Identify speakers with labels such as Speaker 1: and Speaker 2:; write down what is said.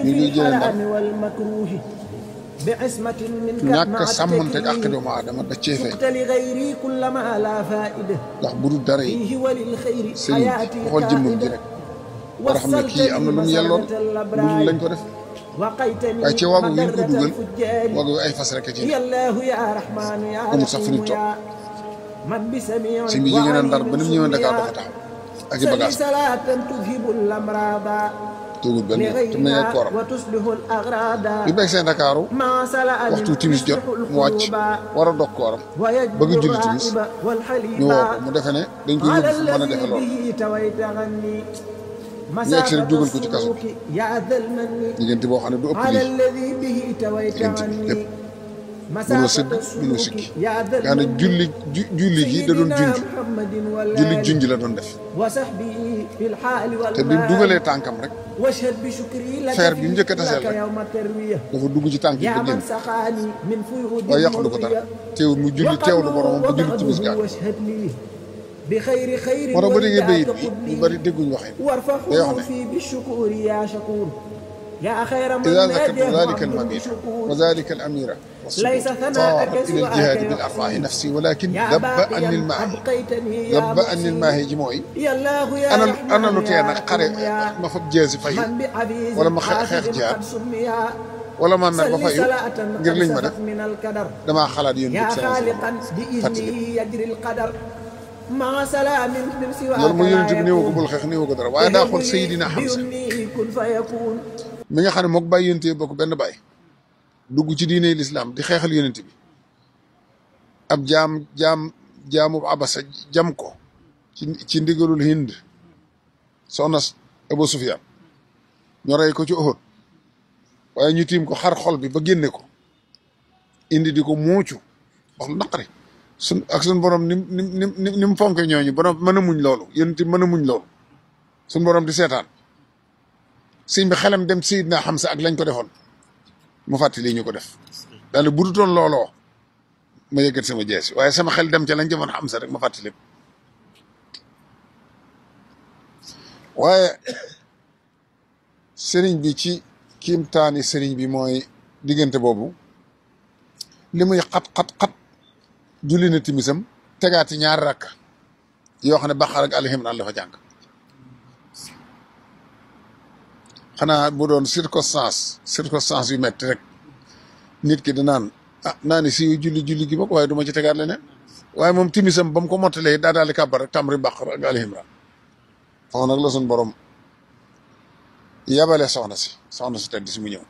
Speaker 1: ñu ngi jëlee ndax ñàkk a sàmmante ak doomu aadama da cee feeñ ndax bu dul dara yi sëriñ bi xool jëmmam ji rek war a xam ne kii am na lu mu yelloon lu lañ ko def waaye ci waagu wi ñu ko dugal waagu wi ay fas rek a ci ne amul sax fi ñu toog sëñ bi jógee na Ndar ba ni mu ñëwee Dakar dafa taxaw ak i bagages toogul benn yoon te mu ne kooram bi beeg seen Ndakaaru waxtu timis jot mu wàcc war a dog kooram bëgg julli timis ñu woo ko mu defe ne dañ ko yóbbu fu mën a defe loolu ñu egg si rek dugal ko ci kaso bi diggante boo xam ne du ëpp lii diggante bi lépp mënoo sëgg mënoo sikki nga xam ne julli gi da doon junj la doon def te bi dugalee tànkam rek feer bi mu njëkk a taseel rek dafa dugg ci tànk bi ba génn waaye yàq du ko dara teewul mu julli teewlu boromam ba julli ci bis gaag moo tax ba déggee bayit bi ñu bëri dégguñu waxee day wax ne إذا ذكرت ذلك المبيت وذلك الأمير والصبور طارت إلى الجهاد بالأرواح نفسي ولكن ذب أني الماهي جموعي أنا لتينا قري ما فب جازي فاي ولا ما خيخ جهاد ولا ما مر بفايو غير لين ما دef dama xalaat yoon bi fàttali loolu mooy yonent bi néew ko bul xeex néew ko dara waaye daa xool Seydina Hamza mi nga xam ne mook bàyyi yonent bi bokk benn baay dugg ci diine lislaam di xeexal yonent bi ab jaamu abasa jam ko ci ndigalul Hind soxna Abu Sufyaan ñu rey ko ci Uhud waaye ñu tiim ko xar xol bi ba génne ko indi di ko muucu wax lu naqari sun borom ni mu fonke ñooñu borom mën a muñ loolu yonent bi mën a muñ loolu suñ borom di seetaan sëñ bi xelam dem Seydina Hamza ak lañ ko defoon mu fàttali ñu ko def daal bu dutoon looloo ma yëkkat sama jeesi waaye sama xel dem ca lañ defoon Hamza rek ma fàttali waaye sëriñ bi ci kiimtaani sëriñ bi mooy diggante boobu li muy xat julli na timisam tegaati ñaari rakk yoo xam ne Baqara ak Ali Imran la fa jàng xanaa bu doon circonstance yu metti rek nit ki danaan naa ni si julli gi bokk waaye du ma ci tegaat leneen waaye moom timisam ba mu ko mottalee daa daal di kàbbar rek tàmbali Baqara ak Ali Imran foofu nag la suñ borom yabale soxna si tedd si mu ñëw